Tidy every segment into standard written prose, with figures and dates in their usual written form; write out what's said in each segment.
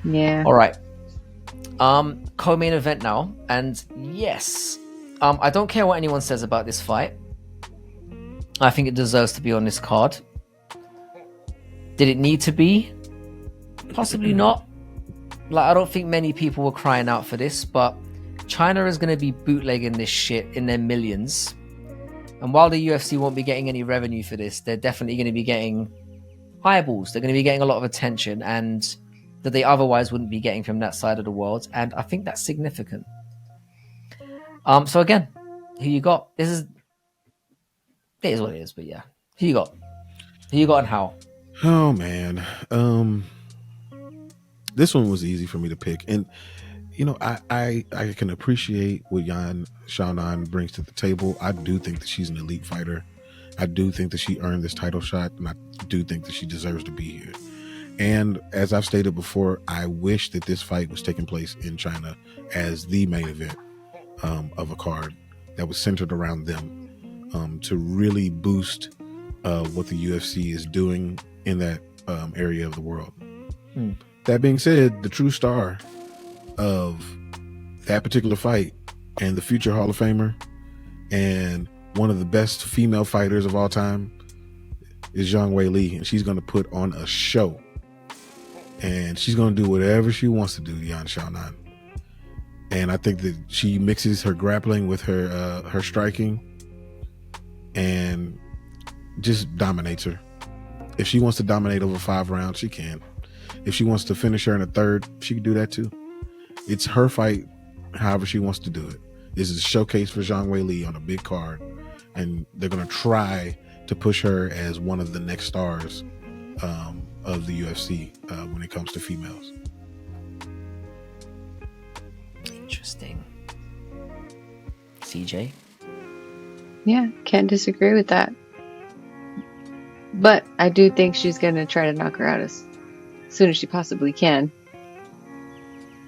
Yeah. All right. Co-main event now, and yes, I don't care what anyone says about this fight. I think it deserves to be on this card. Did it need to be? Possibly not. Like, I don't think many people were crying out for this, but China is going to be bootlegging this shit in their millions. And while the UFC won't be getting any revenue for this, they're definitely going to be getting eyeballs. They're going to be getting a lot of attention, and that they otherwise wouldn't be getting from that side of the world. And I think that's significant. So again, who you got? It is what it is, but yeah. Who you got? Who you got and how? Oh man. This one was easy for me to pick. And you know, I can appreciate what Xiaonan brings to the table. I do think that she's an elite fighter. I do think that she earned this title shot, and I do think that she deserves to be here. And as I've stated before, I wish that this fight was taking place in China as the main event of a card that was centered around them, to really boost what the UFC is doing in that area of the world. That being said, the true star of that particular fight and the future Hall of Famer and one of the best female fighters of all time is Zhang Weili, and she's going to put on a show. And she's going to do whatever she wants to do, Yan Xiaonan. And I think that she mixes her grappling with her striking and just dominates her. If she wants to dominate over 5 rounds, she can. If she wants to finish her in a third, she can do that too. It's her fight, however she wants to do it. This is a showcase for Zhang Weili on a big card, and they're going to try to push her as one of the next stars of the UFC when it comes to females. Interesting. CJ? Yeah, can't disagree with that. But I do think she's going to try to knock her out as soon as she possibly can.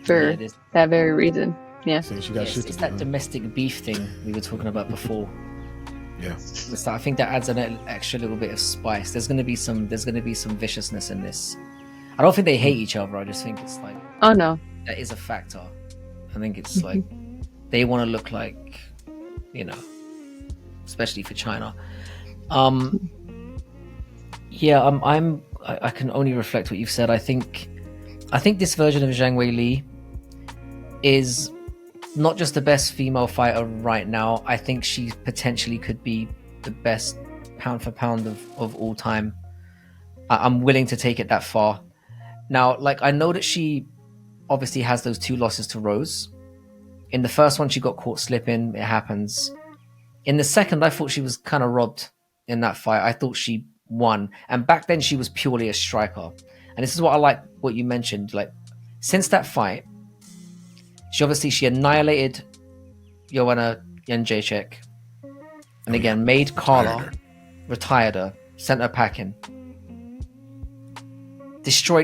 For that very reason. Yeah. So she got shit to it's do, that domestic beef thing we were talking about before. Yeah. So I think that adds an extra little bit of spice. There's gonna be some viciousness in this. I don't think they hate each other. I just think it's like, oh no, that is a factor. I think it's like they want to look like, you know, especially for China. Yeah, I can only reflect what you've said. I think this version of Zhang Weili is not just the best female fighter right now. I think she potentially could be the best pound for pound of all time. I'm willing to take it that far. Now, like, I know that she obviously has those 2 losses to Rose. In the first one, she got caught slipping. It happens. In the second, I thought she was kind of robbed in that fight. I thought she won. And back then, she was purely a striker. And this is what I like, what you mentioned. Like, since that fight, she annihilated Joanna Jędrzejczyk, and again made Carla, retired her, sent her packing,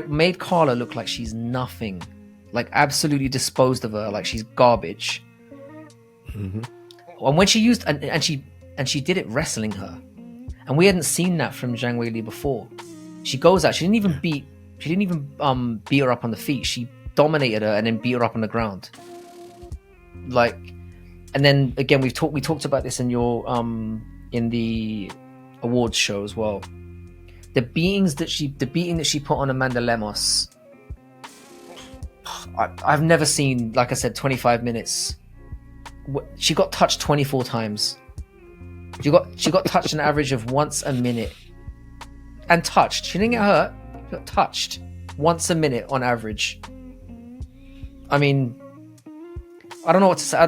made Carla look like she's nothing, like absolutely disposed of her like she's garbage. And when she used and she did it wrestling her, and we hadn't seen that from Zhang Weili before. She goes out, she didn't even beat her up on the feet. She dominated her and then beat her up on the ground. Like, and then again, we talked about this in your in the awards show as well. The beating that she put on Amanda Lemos, I've never seen, like I said, 25 minutes. She got touched 24 times. She got touched an average of once a minute. And touched. She didn't get hurt. She got touched once a minute on average. I mean, I don't know what to say.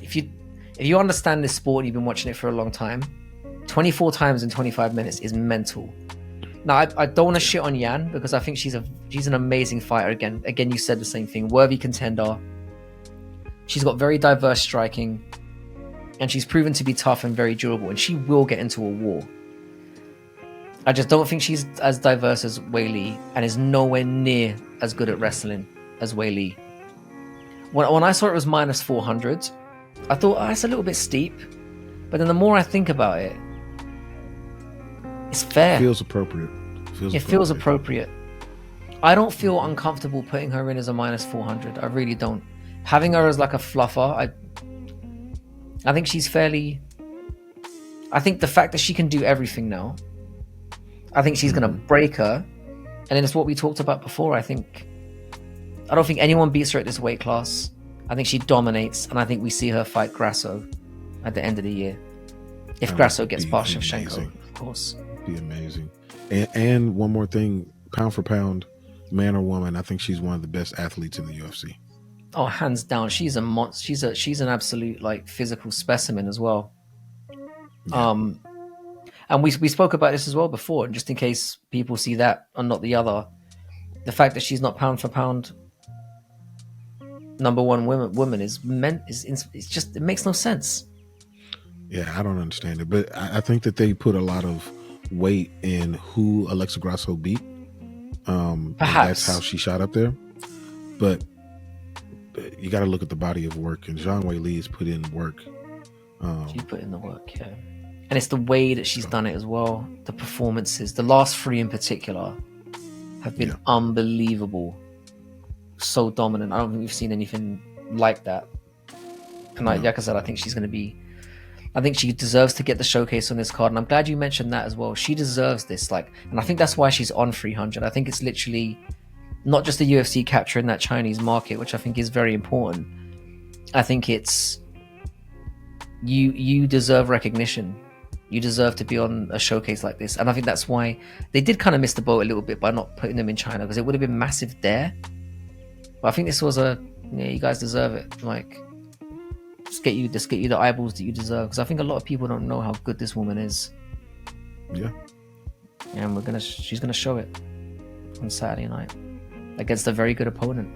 If you understand this sport and you've been watching it for a long time, 24 times in 25 minutes is mental. Now, I don't want to shit on Yan because I think she's an amazing fighter. Again, you said the same thing. Worthy contender. She's got very diverse striking, and she's proven to be tough and very durable, and she will get into a war. I just don't think she's as diverse as Weili and is nowhere near as good at wrestling as Weili. when I saw it was minus 400, I thought, oh, that's a little bit steep. But then the more I think about it, it's fair. It feels appropriate. It feels appropriate. I don't feel uncomfortable putting her in as a minus 400. I really don't. Having her as like a fluffer, I think she's fairly... I think the fact that she can do everything now, I think she's going to break her. And then it's what we talked about before. I don't think anyone beats her at this weight class. I think she dominates, and I think we see her fight Grasso at the end of the year. If Grasso gets past Shevchenko, of course. Be amazing. And one more thing, pound for pound, man or woman, I think she's one of the best athletes in the UFC. Oh, hands down, she's a monster. She's an absolute like physical specimen as well. Yeah. And we spoke about this as well before, just in case people see that and not the other. The fact that she's not pound for pound number one woman is it's just, it makes no sense. Yeah, I don't understand it, but I think that they put a lot of weight in who Alexa Grasso beat. Perhaps that's how she shot up there. But you got to look at the body of work, and Zhang Weili has put in work. She put in the work, yeah. And it's the way that she's done it as well. The performances, the last three in particular, have been unbelievable. So dominant. I don't think we've seen anything like that. And like I said, I think she's going to be... I think she deserves to get the showcase on this card. And I'm glad you mentioned that as well. She deserves this. And I think that's why she's on 300. I think it's literally not just the UFC capturing that Chinese market, which I think is very important. I think it's... You deserve recognition. You deserve to be on a showcase like this. And I think that's why they did kind of miss the boat a little bit by not putting them in China, because it would have been massive there. But I think this was you guys deserve it. Like, just get you the eyeballs that you deserve. Because I think a lot of people don't know how good this woman is. Yeah. And she's gonna show it on Saturday night against a very good opponent.